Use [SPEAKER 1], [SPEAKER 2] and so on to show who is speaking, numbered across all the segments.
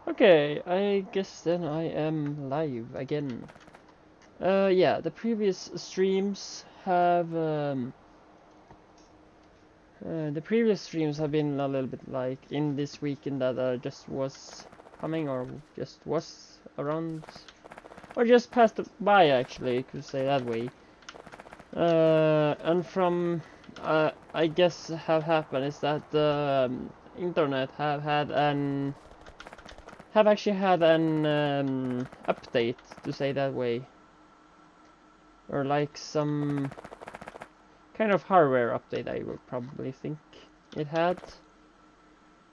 [SPEAKER 1] Okay, I guess then I am live again. Yeah, the previous streams have been a little bit like in this weekend that just was coming or just was around or just passed by, actually, could say that way. And from I guess have happened is that the internet have actually had an update, to say that way, or like some kind of hardware update, I would probably think it had.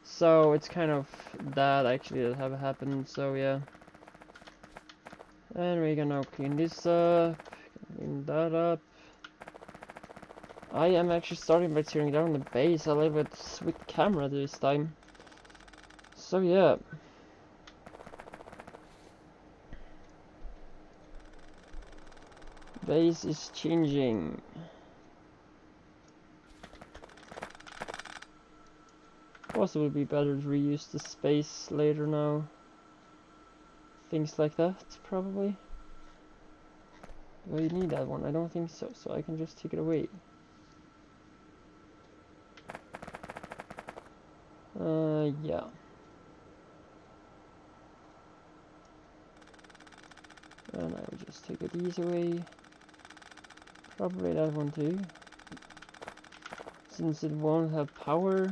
[SPEAKER 1] So it's kind of that actually that have happened. So yeah, and we're gonna clean this up, clean that up. I am actually starting by tearing down the base a little bit with camera this time. So yeah. Base is changing. Possibly be better to reuse the space later now. Things like that, probably. Do I need that one? I don't think so, so I can just take it away. Yeah. And I will just take these away. Probably that one too. Since it won't have power.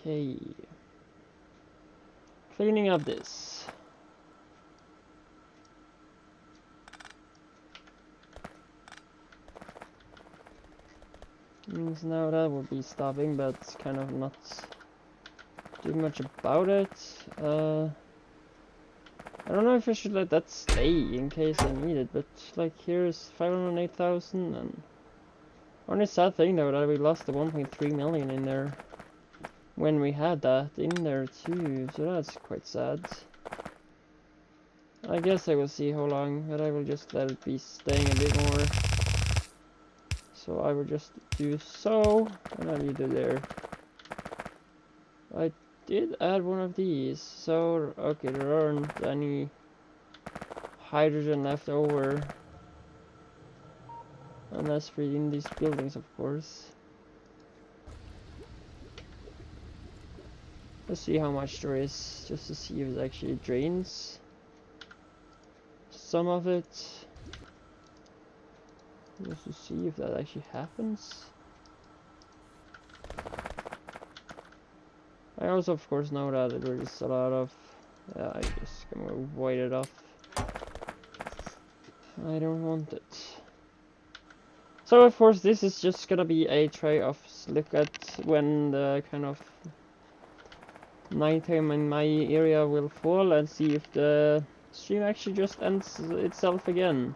[SPEAKER 1] Okay. Cleaning up this. Means now that will be stopping, but kind of not doing much about it. I don't know if I should let that stay in case I need it, but like here's 508,000, and only sad thing though that we lost the 1.3 million in there when we had that in there too, so that's quite sad. I guess I will see how long, but I will just let it be staying a bit more. So I will just do so, and I'll leave it there. I did add one of these, so okay, there aren't any hydrogen left over. Unless we're in these buildings, of course. Let's see how much there is, just to see if it actually drains some of it. Just to see if that actually happens. I also, of course, know that there is a lot of... Yeah, I just gonna avoid it off. I don't want it. So, of course, this is just gonna be a try of look at when the kind of nighttime in my area will fall and see if the stream actually just ends itself again.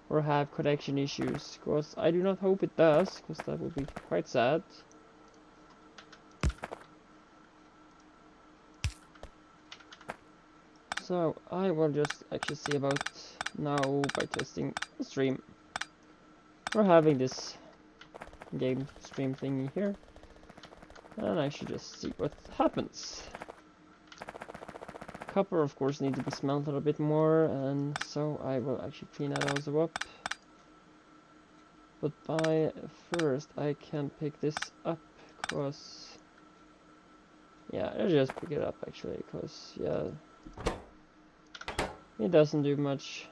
[SPEAKER 1] Or have connection issues, because I do not hope it does, because that would be quite sad. So I will just actually see about now by testing the stream. Or having this game stream thingy here. And I should just see what happens. Copper, of course, needs to be smelted a bit more, and so I will actually clean that also up. But by first I can pick this up, cause yeah, I'll just pick it up actually, cause yeah, it doesn't do much.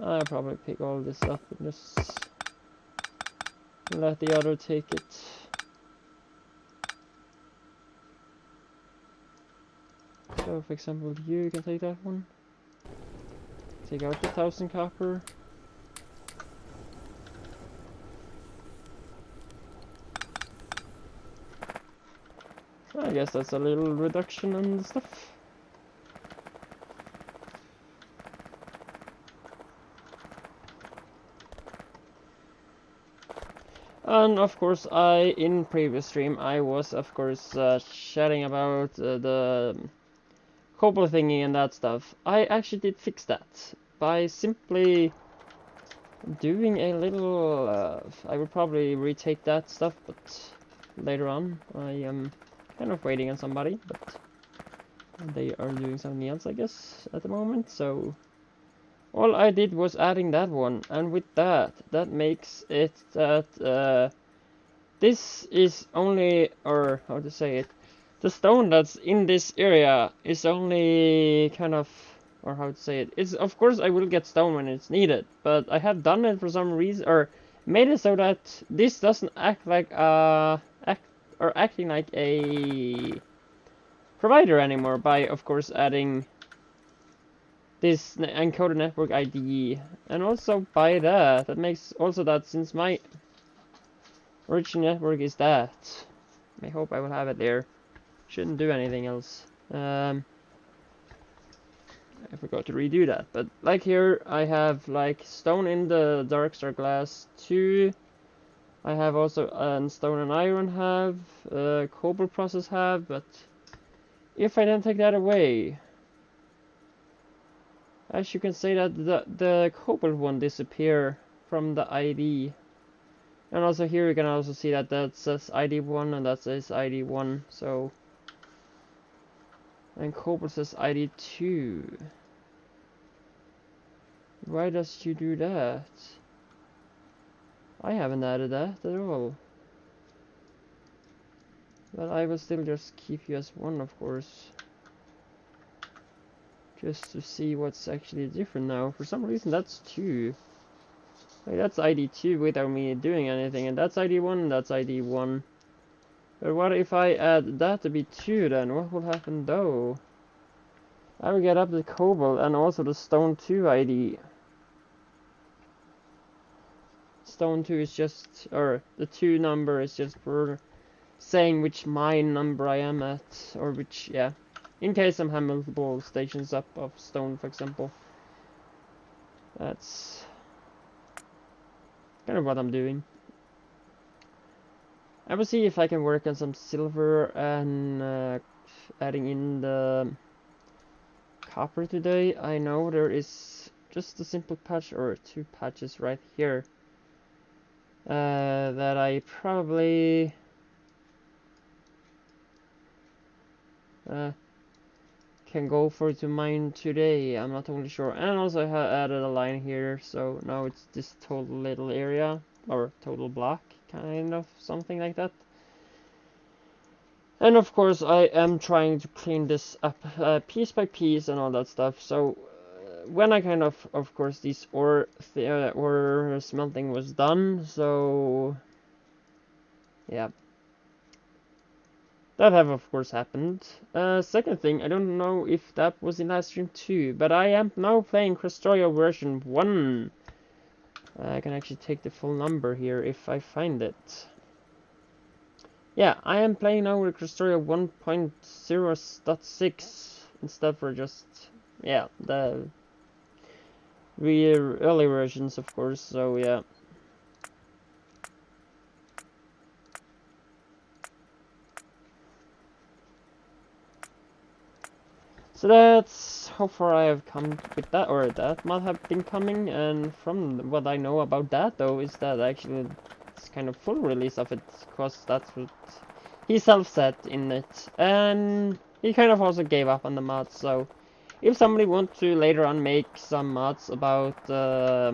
[SPEAKER 1] I'll probably pick all this up and just let the other take it. So, for example, you can take that one. Take out the 1000 copper. I guess that's a little reduction on the stuff. And of course, in previous stream, I was of course chatting about the cobble thingy and that stuff. I actually did fix that by simply doing a little. I will probably retake that stuff, but later on. I am kind of waiting on somebody, but they are doing something else, I guess, at the moment. So all I did was adding that one, and with that makes it that this is only, or how to say it, the stone that's in this area is only kind of, or how to say it, it's, of course I will get stone when it's needed, but I have done it for some reason, or made it so that this doesn't act like acting like a provider anymore by, of course, adding this encoded network ID, and also by that makes also that since my original network is that, I hope I will have it there. Shouldn't do anything else. I forgot to redo that, but like here I have like stone in the Darkstar glass 2. I have also stone and iron have, cobalt process have, but if I then take that away, as you can say that the cobalt one disappear from the ID. And also here you can also see that that says ID 1 and that says ID 1, so, and cobalt says ID 2. Why does you do that? I haven't added that at all. But I will still just keep you as 1, of course. Just to see what's actually different now. For some reason that's 2. Like that's ID 2 without me doing anything, and that's ID 1 and that's ID 1. But what if I add that to be 2 then? What will happen though? I will get up the cobalt and also the stone 2 ID. Stone 2 is just, or the 2 number is just for saying which mine number I am at, or which, yeah. In case I have multiple stations up of stone, for example. That's kind of what I'm doing. I will see if I can work on some silver and adding in the copper today. I know there is just a simple patch, or 2 patches right here, that I probably can go for to mine today. I'm not totally sure. And also I have added a line here, so now it's this total little area, or total block, kind of something like that. And of course I am trying to clean this up piece by piece and all that stuff. So when I kind of course this ore smelting was done, so yeah, that have of course happened. Second thing, I don't know if that was in last stream too, but I am now playing Krastorio version 1. I can actually take the full number here if I find it. Yeah, I am playing now with Krastorio 1.0.6 instead for just, yeah, the early versions, of course, so yeah. So that's how far I have come with that, or that might have been coming, and from what I know about that though is that actually it's kind of full release of it, because that's what he self-said in it, and he kind of also gave up on the mods. So if somebody wants to later on make some mods about or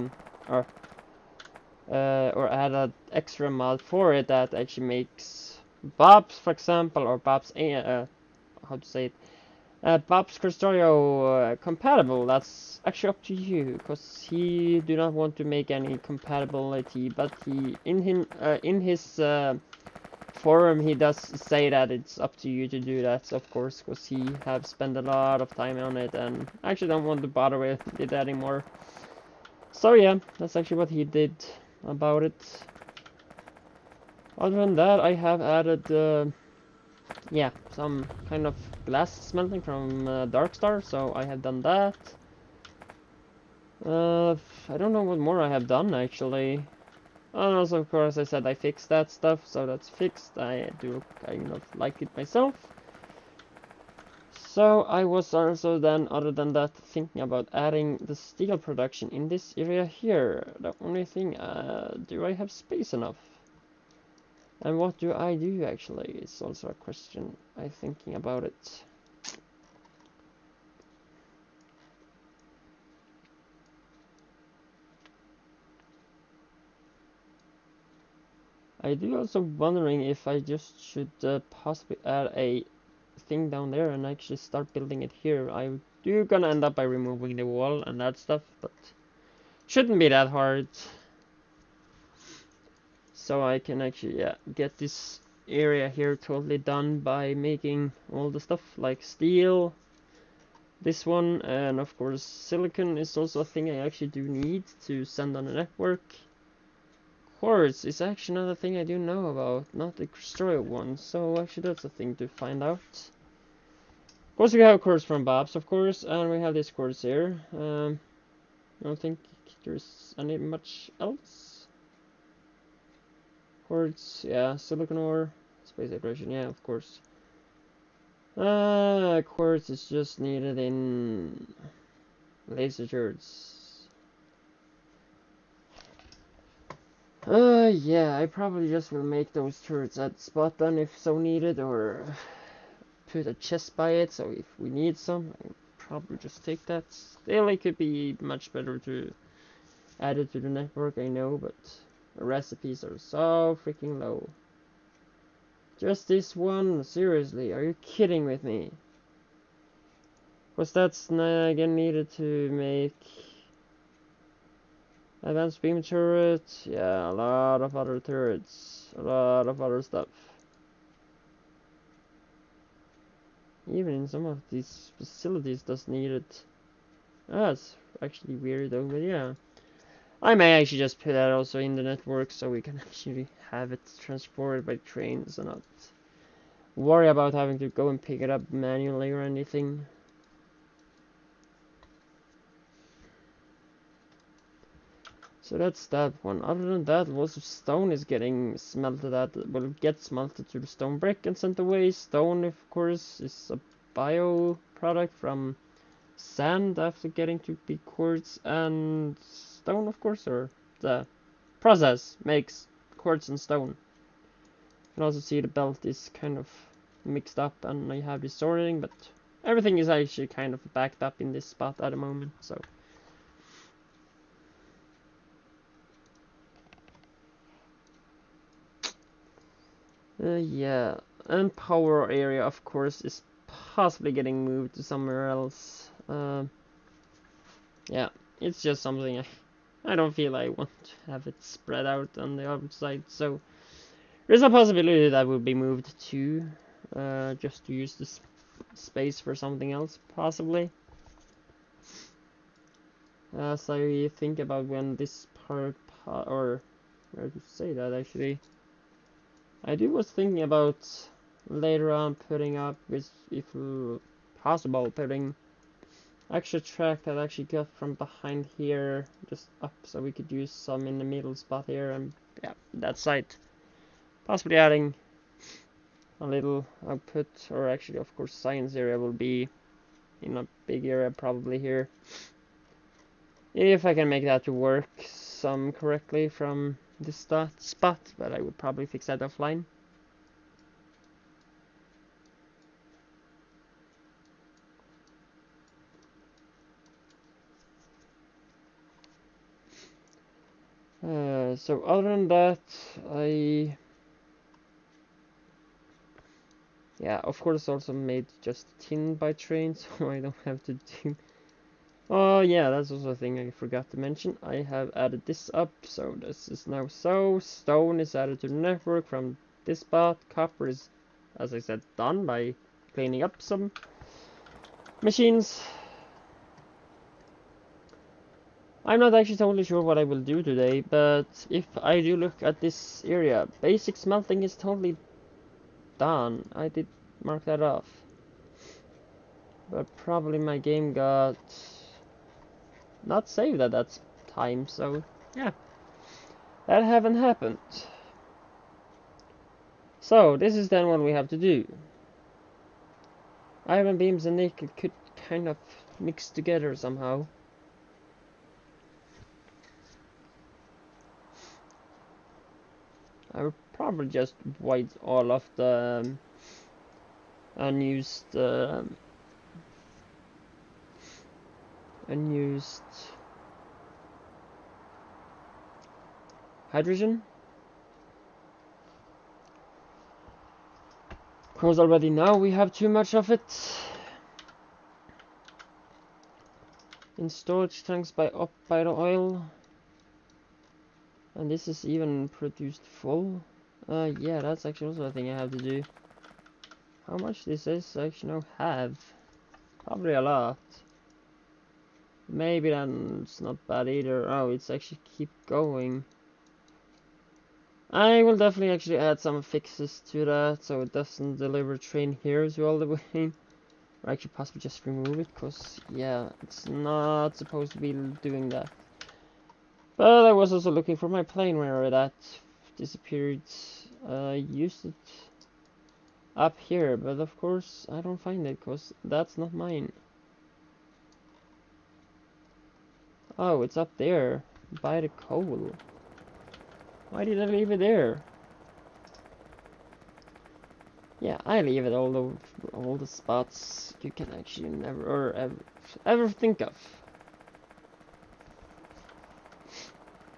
[SPEAKER 1] add an extra mod for it that actually makes Bob's, for example, or Bob's how to say it, Bob's Krastorio compatible, that's actually up to you, because he do not want to make any compatibility, but he in his forum he does say that it's up to you to do that, of course, because he have spent a lot of time on it and actually don't want to bother with it anymore. So yeah, that's actually what he did about it. Other than that, I have added yeah, some kind of glass smelting from Darkstar, so I have done that. I don't know what more I have done actually. And also, of course, I said I fixed that stuff, so that's fixed. I do kind of like it myself. So I was also then, other than that, thinking about adding the steel production in this area here. The only thing, do I have space enough? And what do I do actually is also a question I'm thinking about it. I do also wondering if I just should possibly add a thing down there and actually start building it here. I do gonna end up by removing the wall and that stuff, but shouldn't be that hard. So I can actually get this area here totally done by making all the stuff like steel, this one, and of course silicon is also a thing I actually do need to send on the network. Quartz is actually another thing I do know about, not the Krastorio one, so actually that's a thing to find out. Of course we have quartz from Bob's, of course, and we have this quartz here. I don't think there's any much else. Quartz, yeah, silicon ore, space vibration, yeah, of course. Quartz is just needed in laser turrets. Yeah, I probably just will make those turrets at spot then if so needed, or put a chest by it, so if we need some, I'll probably just take that. Still, it could be much better to add it to the network, I know, but the recipes are so freaking low. Just this one? Seriously, are you kidding with me? Was that's again needed to make advanced beam turret? Yeah, a lot of other turrets, a lot of other stuff. Even in some of these facilities does need it. That's actually weird though, but yeah. I may actually just put that also in the network so we can actually have it transported by trains and not worry about having to go and pick it up manually or anything. So that's that one. Other than that, lots of stone is getting smelted at, will get smelted to the stone brick and sent away. Stone, of course, is a bio product from sand after getting to be quartz, and stone, of course, or the process makes quartz and stone. You can also see the belt is kind of mixed up and I have this sorting, but everything is actually kind of backed up in this spot at the moment, so. Yeah, and power area, of course, is possibly getting moved to somewhere else. Yeah, it's just something I don't feel I want to have it spread out on the outside, so there's a possibility that will be moved too, just to use this space for something else, possibly. As I think about when this part, or where to say that actually, I was thinking about later on putting up, with, if possible, putting extra track that actually got from behind here just up, so we could use some in the middle spot here, and yeah, that side. Possibly adding a little output, or actually, of course, science area will be in a big area probably here. If I can make that to work some correctly from this spot, but I would probably fix that offline. So other than that, yeah, of course also made just tin by train, so I don't have to do... Oh yeah, that's also a thing I forgot to mention. I have added this up, so this is now so. Stone is added to the network from this spot. Copper is, as I said, done by cleaning up some machines. I'm not actually totally sure what I will do today, but if I do look at this area, basic smelting is totally done. I did mark that off. But probably my game got not saved at that time, so yeah. That haven't happened. So, this is then what we have to do. Iron beams and nickel could kind of mix together somehow. I would probably just wipe all of the unused hydrogen. Because already now we have too much of it. In storage tanks by the oil. And this is even produced full. Yeah, that's actually also a thing I have to do. How much this is I actually now have? Probably a lot. Maybe that's not bad either. Oh, it's actually keep going. I will definitely actually add some fixes to that so it doesn't deliver train heroes all the way. Or actually possibly just remove it, because yeah, it's not supposed to be doing that. But I was also looking for my plane where that disappeared. I used it up here, but of course I don't find it because that's not mine. Oh, it's up there by the coal. Why did I leave it there? Yeah, I leave it all the spots you can actually never or ever think of.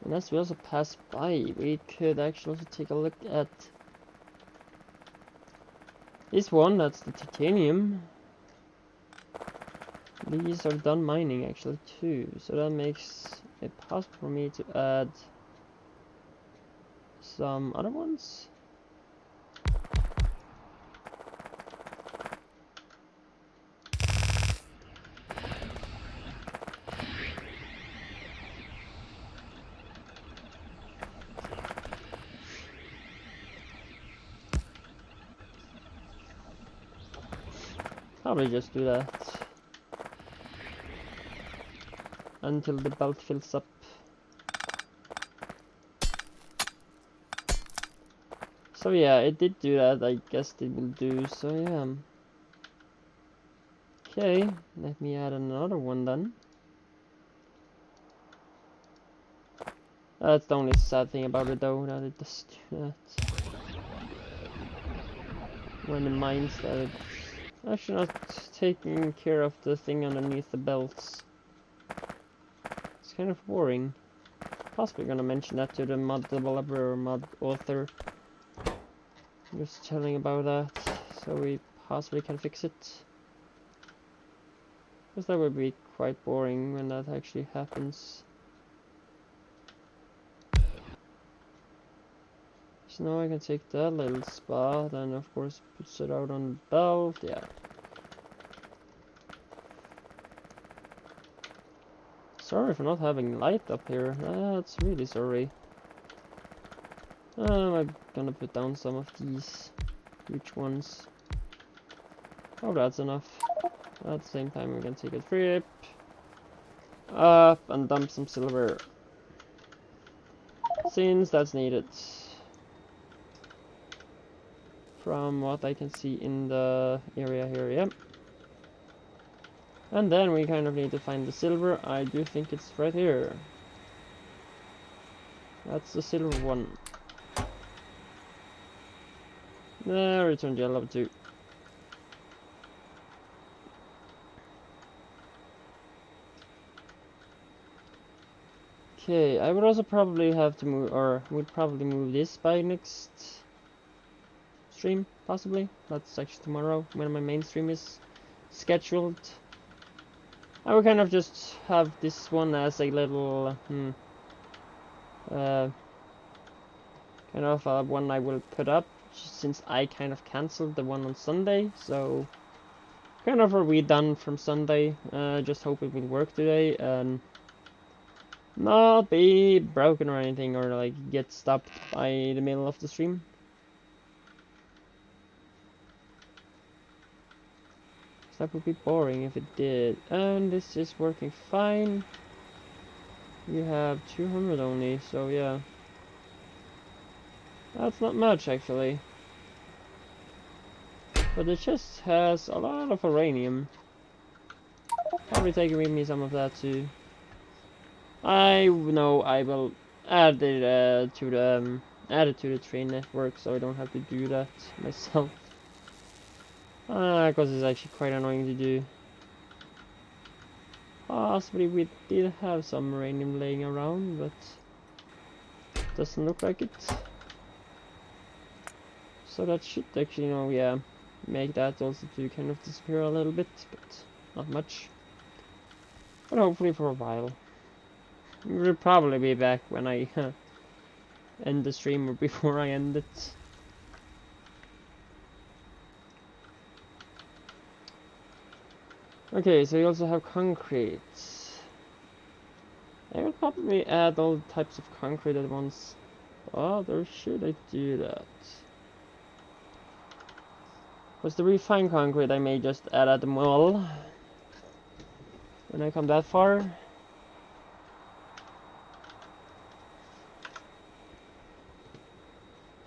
[SPEAKER 1] And as we also pass by, we could actually also take a look at this one. That's the titanium. These are done mining actually too, so that makes it possible for me to add some other ones. Probably just do that until the belt fills up. So yeah, it did do that. I guess it will do. So yeah. Okay, let me add another one then. That's the only sad thing about it though, that it does do that. When it mines that it's actually not taking care of the thing underneath the belts. It's kind of boring. Possibly gonna mention that to the mod developer or mod author. Just telling about that, so we possibly can fix it. Because that would be quite boring when that actually happens. So now I can take that little spot and of course puts it out on the belt, yeah. Sorry for not having light up here, that's really sorry. I'm gonna put down some of these huge ones. Oh, that's enough. At the same time, we can take a trip up and dump some silver, since that's needed. From what I can see in the area here, yeah. And then we kind of need to find the silver. I do think it's right here. That's the silver one. Return yellow too. Okay, I would also probably have to move, or would probably move this by next stream, possibly. That's actually tomorrow when my main stream is scheduled. I will kind of just have this one as a little, kind of one I will put up, since I kind of cancelled the one on Sunday, so kind of are we done from Sunday. Just hope it will work today and not be broken or anything, or like get stopped by the middle of the stream. That would be boring if it did. And this is working fine. You have 200 only, so yeah. That's not much actually. But the chest has a lot of uranium. Probably taking with me some of that too. I know I will add it to the train network, so I don't have to do that myself. Because it's actually quite annoying to do. Possibly we did have some uranium laying around, but doesn't look like it. So that should actually, yeah, make that also to kind of disappear a little bit, but not much. But hopefully for a while. We'll probably be back when I end the stream or before I end it. Okay, so you also have concrete. I will probably add all types of concrete at once. Oh, or should I do that? Because the refined concrete I may just add at them all when I come that far.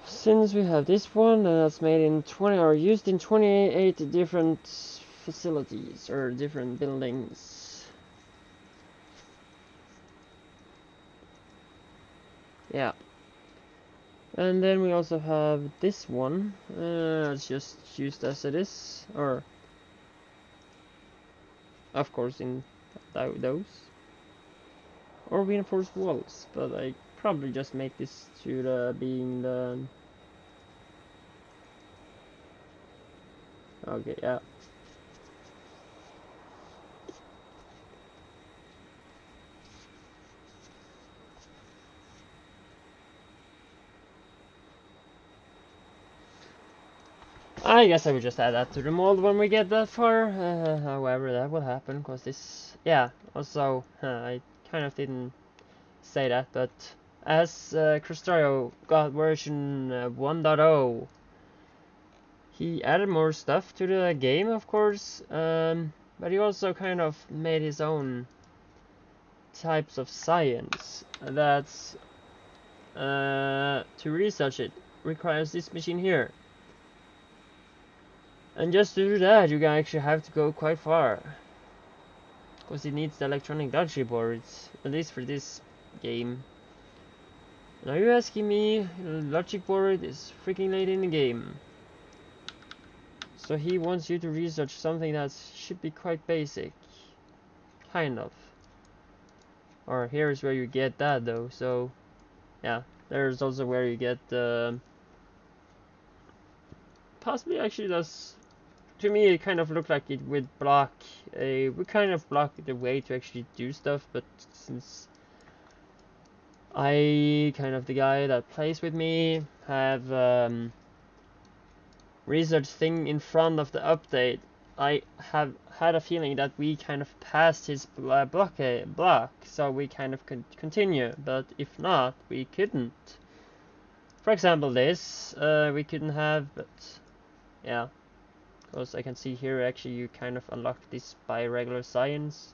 [SPEAKER 1] Since we have this one that's made in 20 or used in 28 different facilities or different buildings. Yeah. And then we also have this one. It's just used as it is, or of course in those, or reinforced walls. But I probably just make this to the being the. Okay, yeah. I guess I would just add that to the mold when we get that far, however that will happen, because this, yeah, also, I kind of didn't say that, but as Krastorio got version 1.0, he added more stuff to the game, of course, but he also kind of made his own types of science. That's, to research it, requires this machine here. And just to do that, you actually have to go quite far. Because it needs the electronic logic boards, at least for this game. Now you're asking me, logic board is freaking late in the game. So he wants you to research something that should be quite basic. Kind of. Or here's where you get that though, so yeah. There's also where you get possibly actually does. To me, it kind of looked like it would block the way to actually do stuff, but since I, kind of the guy that plays with me, have research thing in front of the update, I have had a feeling that we kind of passed his block, so we kind of could continue, but if not, we couldn't. For example, this, we couldn't have, but yeah. Because I can see here actually you kind of unlock this by regular science.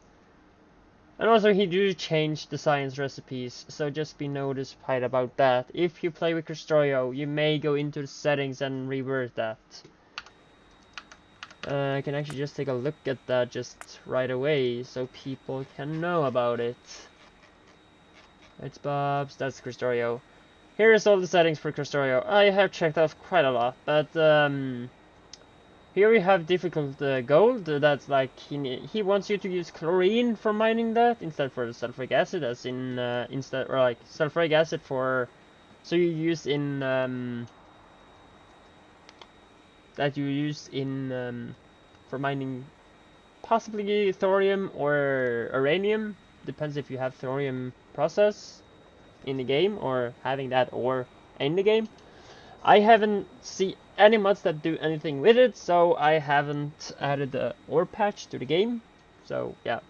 [SPEAKER 1] And also he do change the science recipes, so just be notified about that. If you play with Krastorio, you may go into the settings and revert that. I can actually just take a look at that just right away, so people can know about it. It's Bob's, that's Krastorio. Here's all the settings for Krastorio. I have checked off quite a lot, but here we have difficult gold. That's like he wants you to use chlorine for mining that instead for the sulfuric acid, as in instead, or like sulfuric acid for, so you use in that you use in for mining possibly thorium or uranium. Depends if you have thorium process in the game or having that ore in the game. I haven't seen any mods that do anything with it, so I haven't added the ore patch to the game. So yeah.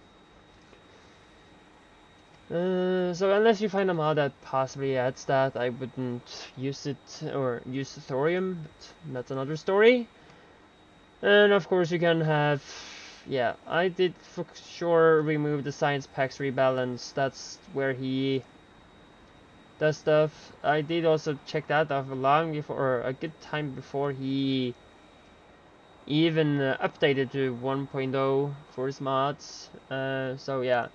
[SPEAKER 1] So unless you find a mod that possibly adds that, I wouldn't use it or use thorium. But that's another story. And of course you can have, yeah, I did for sure remove the science packs rebalance. That's where he does stuff. I did also check that off long before, or a good time before he even updated to 1.0 for his mods. So yeah.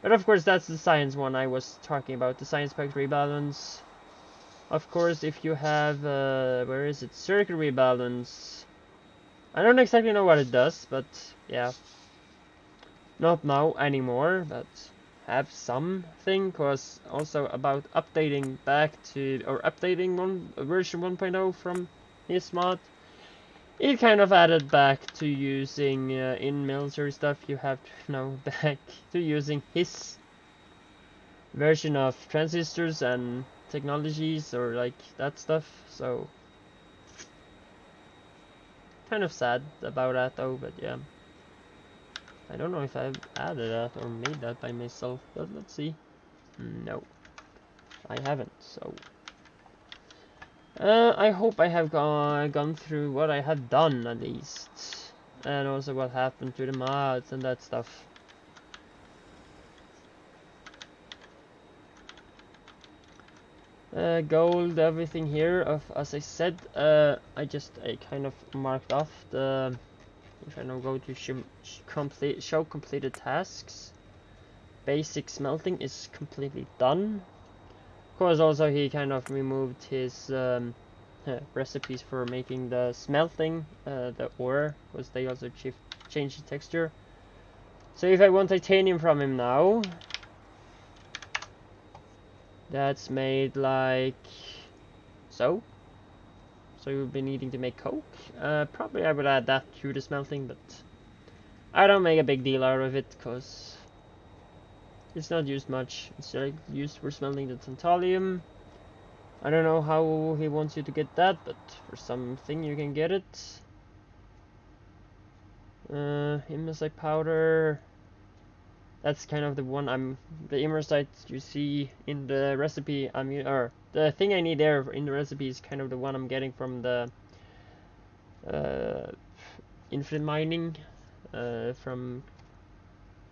[SPEAKER 1] But of course that's the science one I was talking about, the science packs rebalance. Of course if you have, where is it, circuit rebalance. I don't exactly know what it does, but yeah. Not now anymore, but have something, cause also about updating back to, or updating version 1.0 from his mod. It kind of added back to using, in military stuff, you have to know back to using his version of transistors and technologies, or like that stuff, so kind of sad about that though, but yeah. I don't know if I've added that or made that by myself, but let's see. No, I haven't, so I hope I have gone through what I have done at least, and also what happened to the mods and that stuff. Gold, everything here, as I said, I kind of marked off the, if I now go to show completed tasks, basic smelting is completely done. Of course, also he kind of removed his recipes for making the smelting, the ore, because they also changed the texture. So if I want titanium from him now, that's made like so. So you'll be needing to make coke. Probably I would add that to the smelting, but I don't make a big deal out of it because it's not used much. It's like used for smelting the tantalum. I don't know how he wants you to get that, but for something you can get it. Immersite powder. That's kind of the one the immersite you see in the recipe or the thing I need there in the recipe is kind of the one I'm getting from the infinite mining from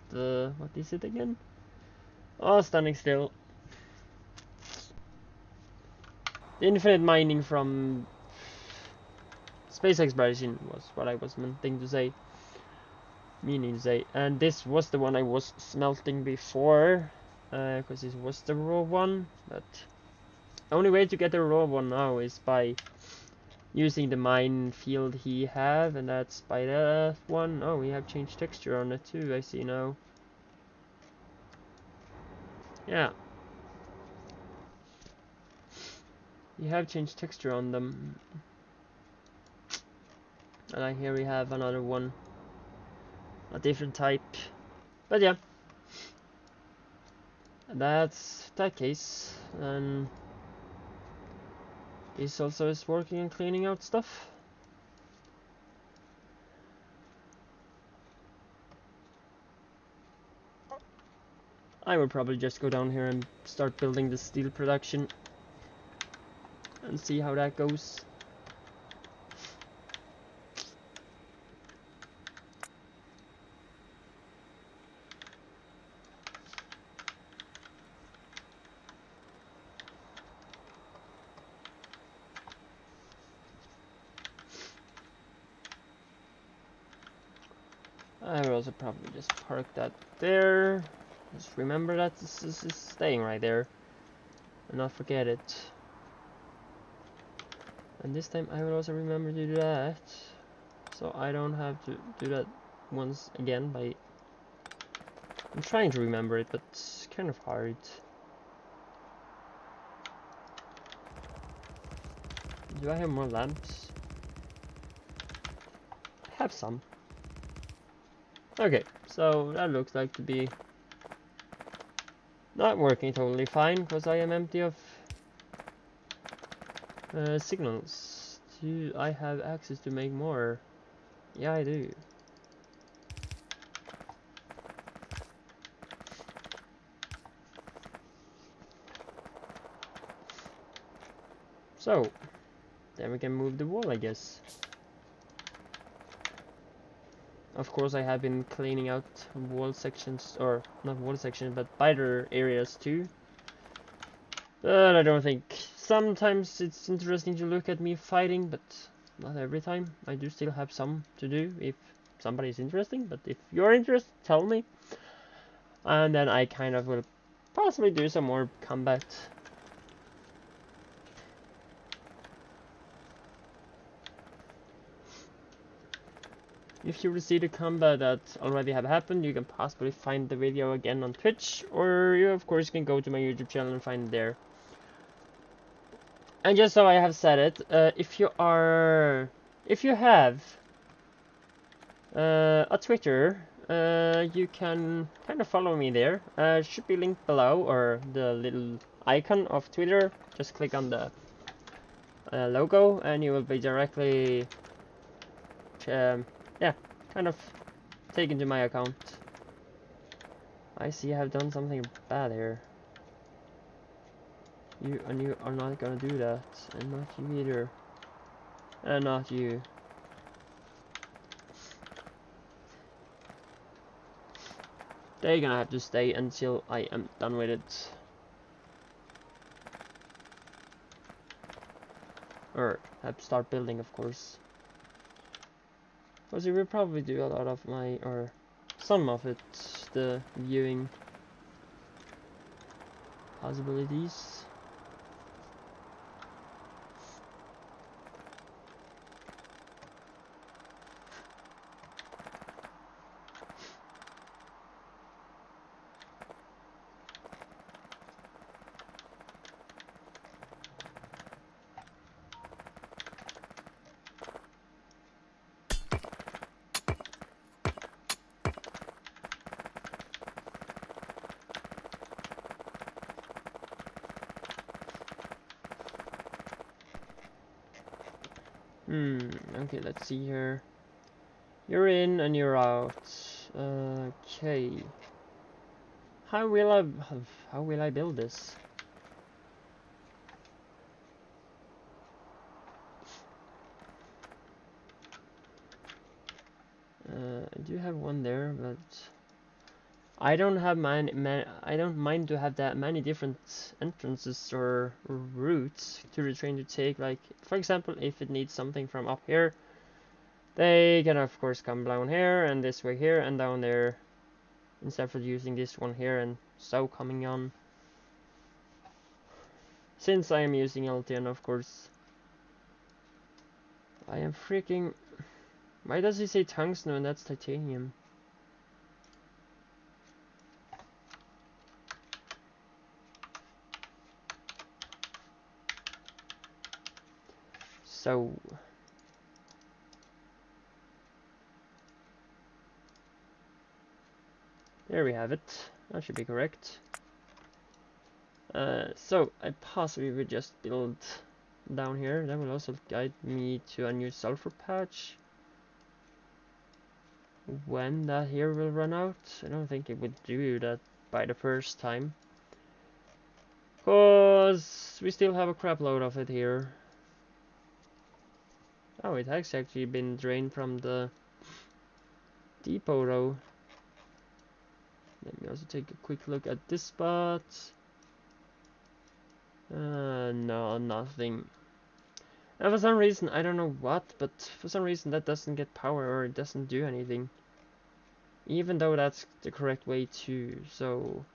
[SPEAKER 1] the, what is it again? Oh, standing still. The infinite mining from space exploration was what I was meaning to say. And this was the one I was smelting before, because this was the raw one, but the only way to get the raw one now is by using the mine field he have, and that's by that one. Oh, we have changed texture on it too, I see now. Yeah. We have changed texture on them. And here we have another one. A different type. But yeah. That's that case. And this also is working and cleaning out stuff. I will probably just go down here and start building the steel production and see how that goes. I will also probably just park that there. Just remember that this is staying right there. And not forget it. And this time I will also remember to do that. So I don't have to do that once again by... I'm trying to remember it, but it's kind of hard. Do I have more lamps? I have some. Okay, so that looks like to be not working totally fine, because I am empty of signals. Do I have access to make more? Yeah, I do. So, then we can move the wall, I guess. Of course, I have been cleaning out wall sections, or not wall sections, but spider areas too. But I don't think... Sometimes it's interesting to look at me fighting, but not every time. I do still have some to do if somebody is interesting, but if you're interested, tell me. And then I kind of will possibly do some more combat. If you see the combat that already have happened, you can possibly find the video again on Twitch, or you of course can go to my YouTube channel and find it there. And just so I have said it, if you have a Twitter, you can kind of follow me there. It should be linked below, or the little icon of Twitter. Just click on the logo, and you will be directly, yeah, kind of taken to my account. I see I have done something bad here. You are not gonna do that, and not you either, and not you. They're gonna have to stay until I am done with it. Or have to start building, of course. Because you will probably do a lot of my, or some of it, the viewing possibilities. Okay, let's see here. You're in and you're out. Okay. How will I build this? I do have one there, but I don't have I don't mind to have that many different entrances or routes to the train to take. Like, for example, if it needs something from up here, they can of course come down here and this way here and down there, instead of using this one here and so coming on. Since I am using LTN, of course. I am freaking... Why does he say tungsten when that's titanium? So... There we have it. That should be correct. So I possibly would just build down here. That will also guide me to a new sulfur patch. When that here will run out, I don't think it would do that by the first time. Cause we still have a crap load of it here. Oh, it has actually been drained from the depot though. Let me also take a quick look at this spot. No, nothing. And for some reason, I don't know what, but for some reason that doesn't get power or it doesn't do anything. even though that's the correct way to. So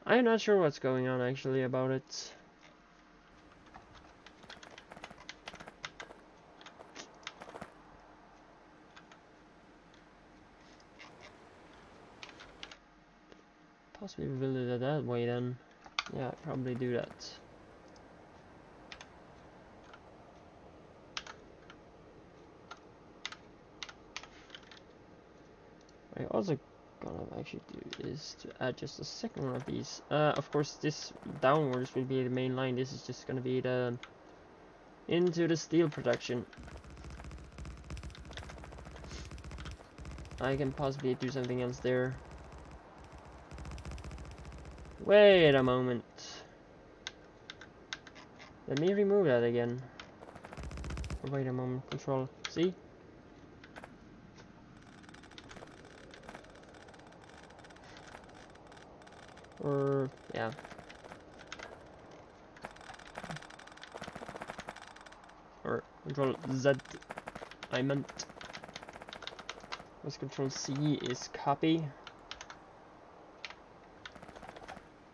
[SPEAKER 1] I'm not sure what's going on actually about it. Possibly build it that way then. Yeah, probably do that. What I also gonna actually do is to add just a second one of these. Of course, this downwards will be the main line. This is just gonna be the into the steel production. I can possibly do something else there. Wait a moment. Let me remove that again. Wait a moment. Control C. Or yeah. Or Control Z. I meant. Was Control C is copy.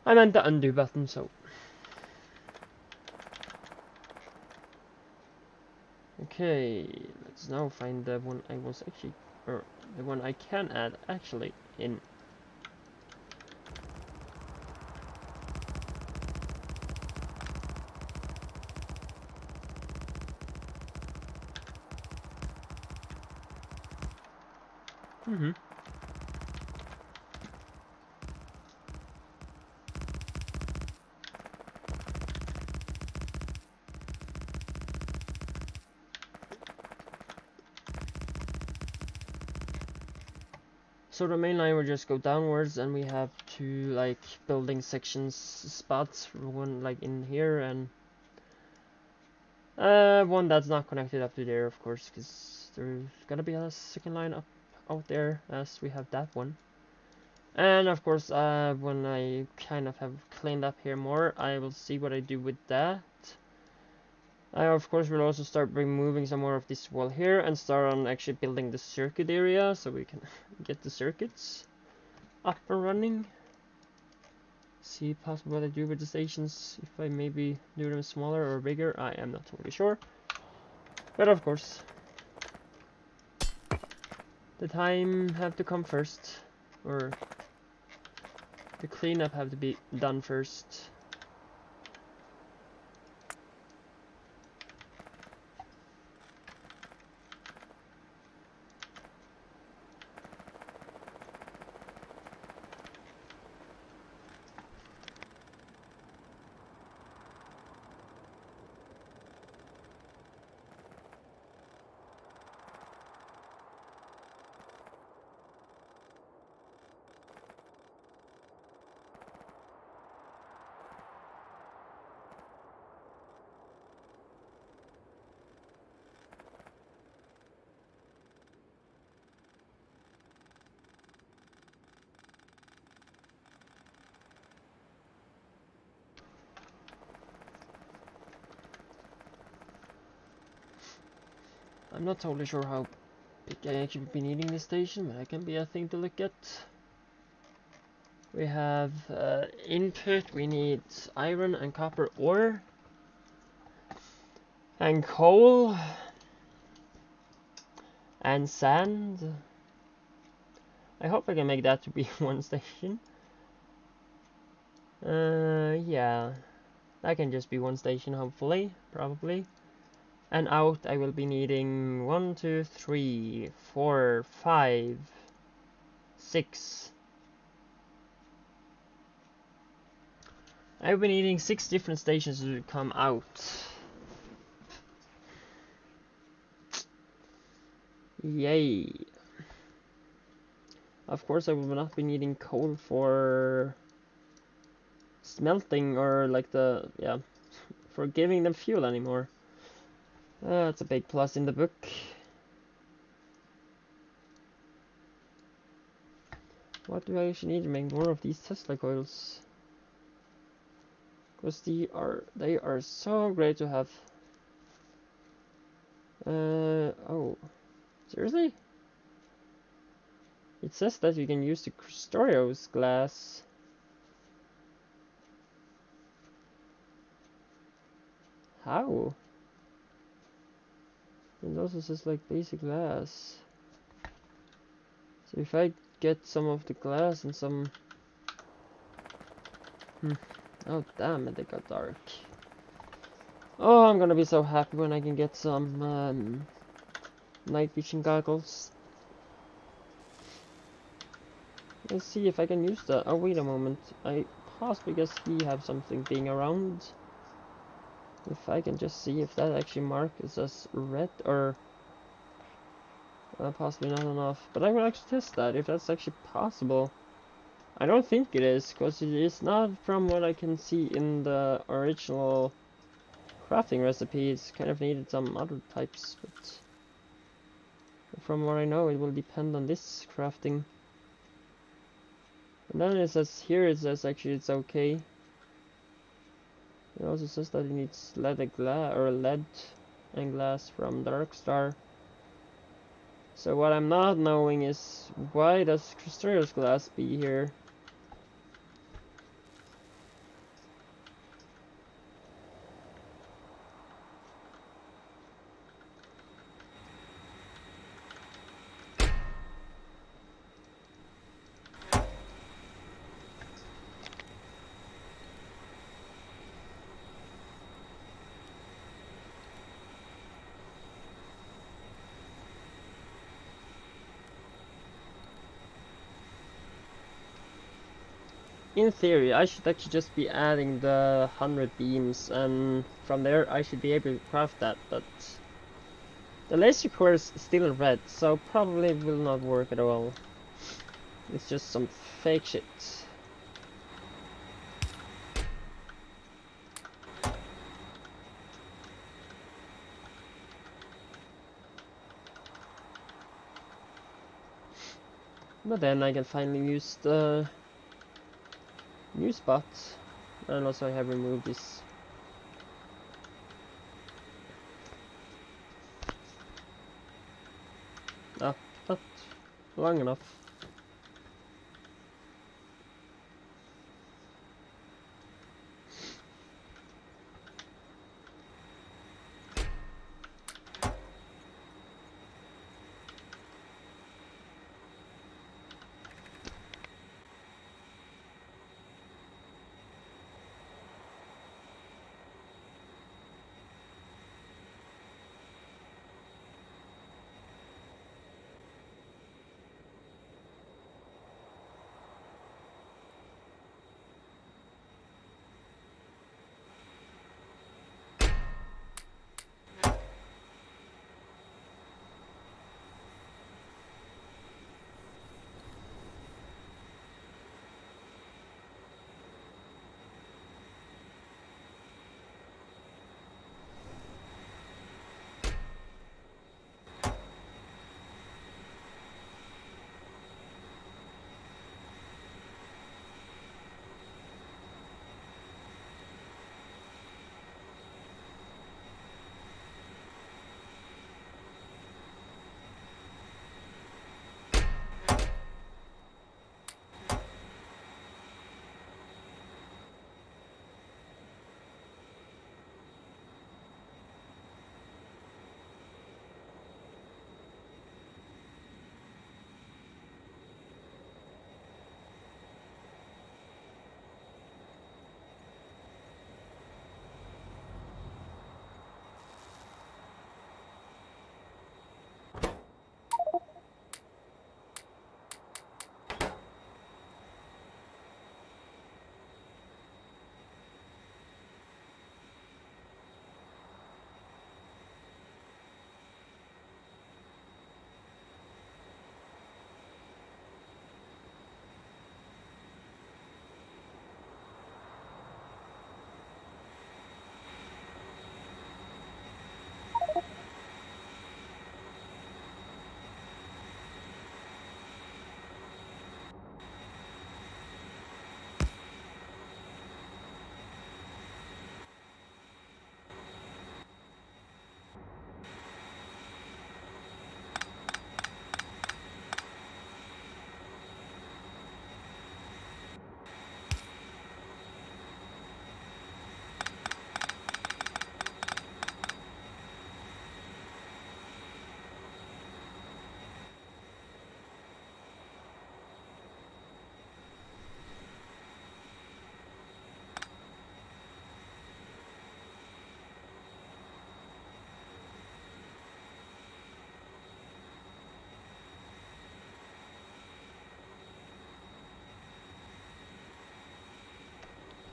[SPEAKER 1] I meant the undo button, so. Okay, let's now find the one I was actually, or the one I can add actually in. So the main line will just go downwards, and we have two like building sections spots, one like in here and one that's not connected up to there, of course, because there's gonna be a second line up out there as we have that one. And of course, when I kind of have cleaned up here more, I will see what I do with that. I of course will also start removing some more of this wall here and start on actually building the circuit area so we can get the circuits up and running. See possibly what I do with the stations, if I maybe do them smaller or bigger, I am not totally sure. But of course, the time have to come first, or the cleanup have to be done first. I'm not totally sure how big I actually be needing this station, but that can be a thing to look at. We have input, we need iron and copper ore, and coal, and sand. I hope I can make that to be one station. Yeah, that can just be one station, hopefully, probably. And out I will be needing 1, 2, 3, 4, 5, 6. I've been needing 6 different stations to come out. Yay. Of course I will not be needing coal for smelting or like the, yeah, for giving them fuel anymore. That's a big plus in the book. What do I actually need to make more of these Tesla coils? Because they are so great to have. Oh, seriously? It says that you can use the Krastorio's glass. How? It also says like basic glass. So if I get some of the glass and some... Oh damn it, it got dark. Oh, I'm gonna be so happy when I can get some night vision goggles. Let's see if I can use that. Oh wait a moment, I possibly guess we have something being around. If I can just see if that actually marks as red or possibly not enough. But I will actually test that if that's actually possible. I don't think it is, because it is not from what I can see in the original crafting recipe. It's kind of needed some other types, but from what I know it will depend on this crafting. And then it says here, it says actually it's okay. It also says that it needs lead and glass from Darkstar. So what I'm not knowing is, why does Krastorio's glass be here? In theory, I should actually just be adding the 100 beams, and from there I should be able to craft that, but the laser core is still red, so probably will not work at all. It's just some fake shit. But then I can finally use the new spot, and also I have removed this. Ah, not long enough.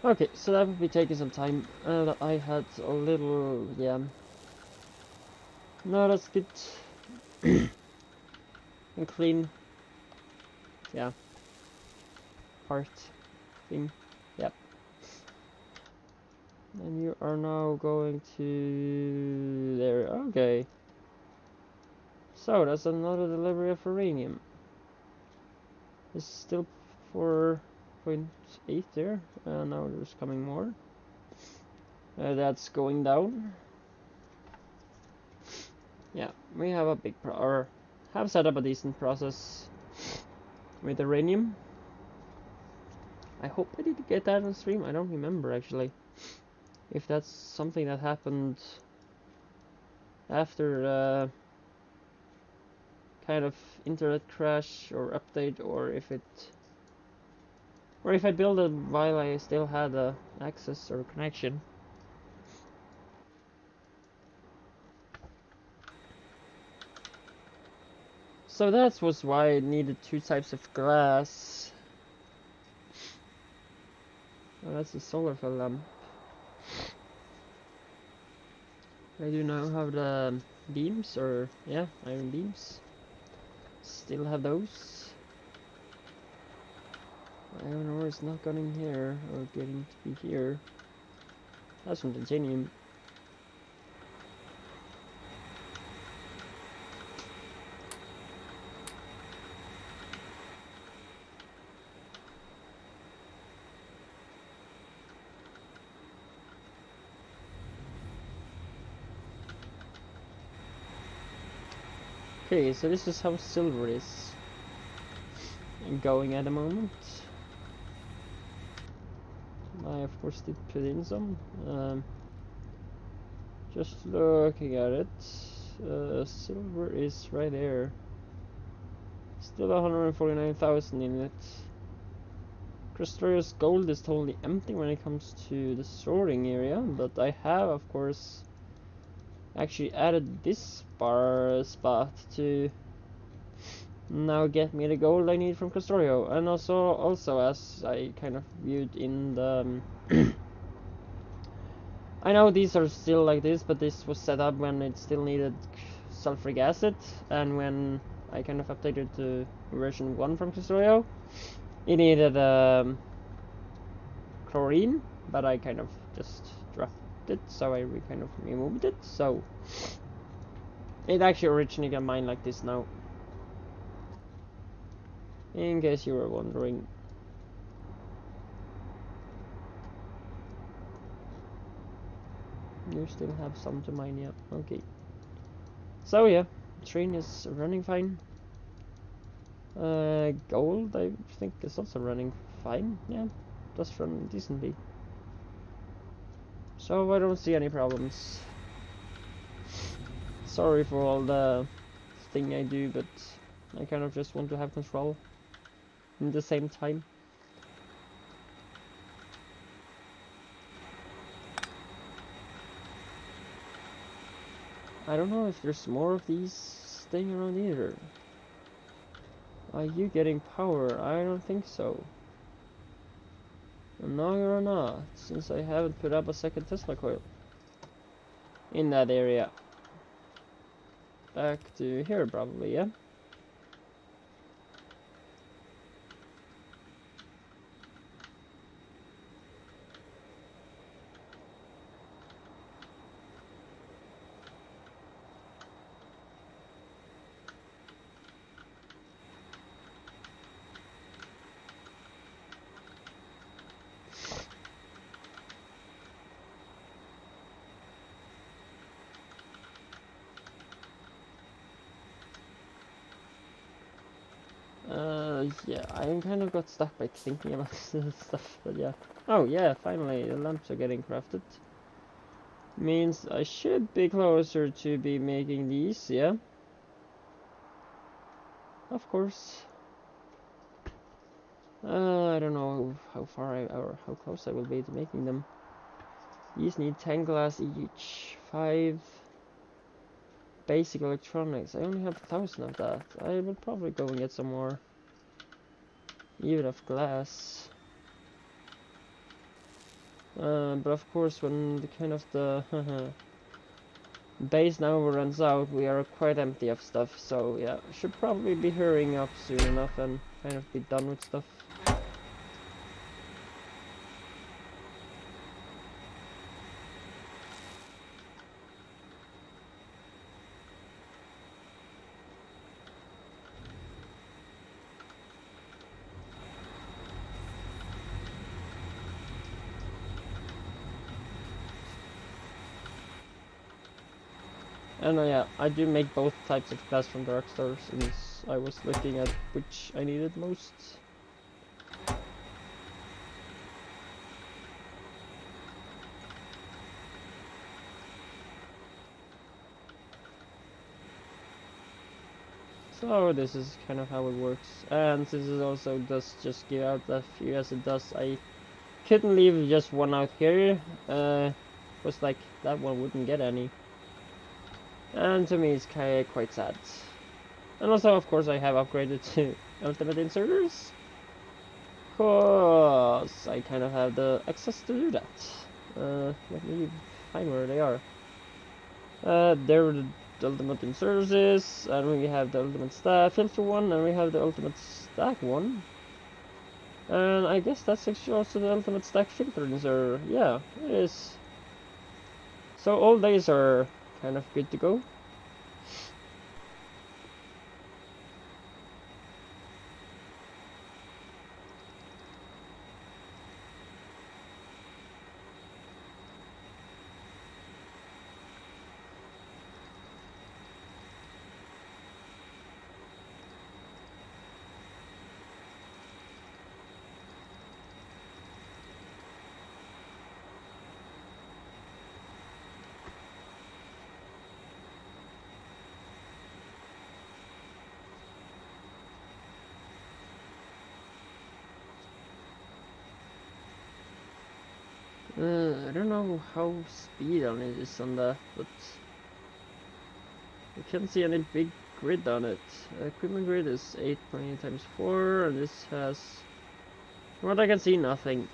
[SPEAKER 1] Okay, so that would be taking some time. I had a little, yeah. No, that's good. And clean, yeah. Part thing, yep. And you are now going to there. Okay. So that's another delivery of uranium. It's still 4.8 there. Now there's coming more. That's going down. Yeah, we have a big or have set up a decent process with uranium. I hope I did get that on stream. I don't remember actually. If that's something that happened after kind of internet crash or update, or if I built it while I still had access or connection. So that was why I needed 2 types of glass. Oh, that's a solar cell lamp. I do now have the beams, or yeah, iron beams. Still have those. Iron ore is not getting here, or getting to be here. That's some titanium. Okay, so this is how silver is going at the moment. I of course did put in some. Just looking at it, silver is right there. Still 149,000 in it. Krastorio's gold is totally empty when it comes to the sorting area, but I have of course actually added this bar spot to now get me the gold I need from Krastorio, and also as I kind of viewed in the I know these are still like this, but this was set up when it still needed sulfuric acid, and when I kind of updated to version 1 from Krastorio, it needed chlorine, but I kind of just dropped it, so I kind of removed it, so it actually originally got mined like this now, in case you were wondering. You still have some to mine, yeah, okay. So yeah, train is running fine. Gold I think is also running fine, yeah, does run decently. So I don't see any problems. Sorry for all the thing I do, but I kind of just want to have control in the same time. I don't know if there's more of these staying around either. Are you getting power? I don't think so. No, you're not, since I haven't put up a second Tesla coil in that area. Back to here probably, yeah? Yeah, I kind of got stuck by thinking about this stuff, but yeah. Oh yeah, finally, the lamps are getting crafted. Means I should be closer to be making these, yeah? Of course. I don't know how far or how close I will be to making them. These need 10 glass each, 5 basic electronics. I only have 1,000 of that. I will probably go and get some more, even of glass. But of course, when the kind of the base now runs out, we are quite empty of stuff. So yeah, should probably be hurrying up soon enough and kind of be done with stuff. And yeah, I do make both types of class from Darkstar since I was looking at which I needed most. So this is kind of how it works. And since it also does just give out a few as it does, I couldn't leave just one out here. Was like, that one wouldn't get any. And to me it's quite sad. And also, of course, I have upgraded to ultimate inserters. Cause I kind of have the access to do that. Let me find where they are. There the ultimate inserters, and we have the ultimate stack filter one, and we have the ultimate stack one. And I guess that's actually also the ultimate stack filter inserter. Yeah, it is. So all these are kind of good to go. I don't know how speed on it is on that, but I can't see any big grid on it. Equipment grid is 8.8 times 4, and this has, from what I can see, nothing.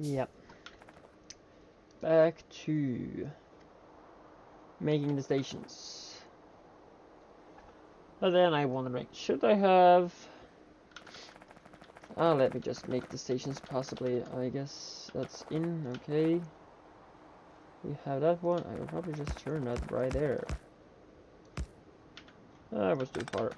[SPEAKER 1] Yep. back to making the stations. But then I wondering, should I have... let me just make the stations possibly. I guess that's in, okay. We have that one. I will probably just turn that right there. That was too far.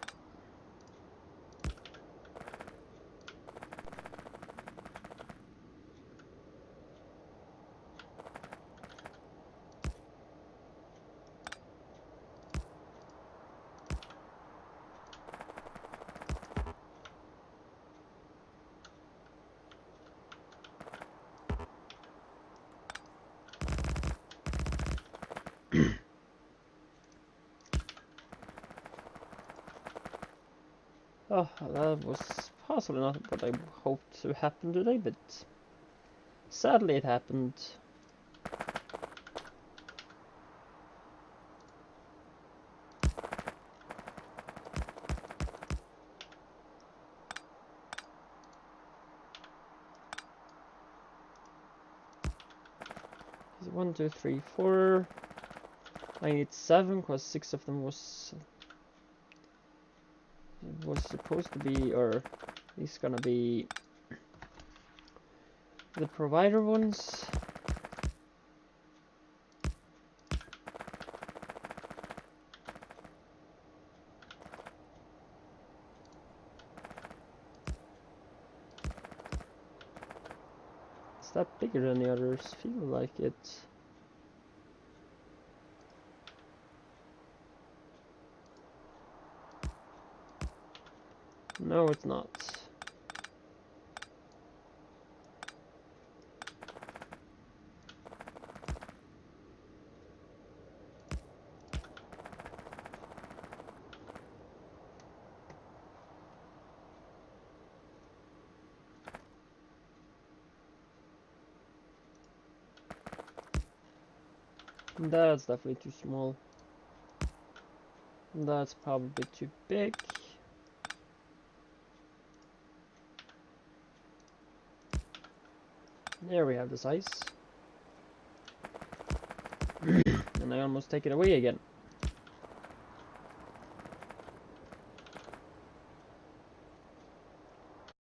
[SPEAKER 1] Oh, that was possibly not what I hoped to happen today, but sadly it happened. One, two, three, four. I need 7 because 6 of them was supposed to be, or is gonna be the provider ones. Is that bigger than the others? Feel like it. No, it's not. That's definitely too small. That's probably too big. There we have the size. And I almost take it away again.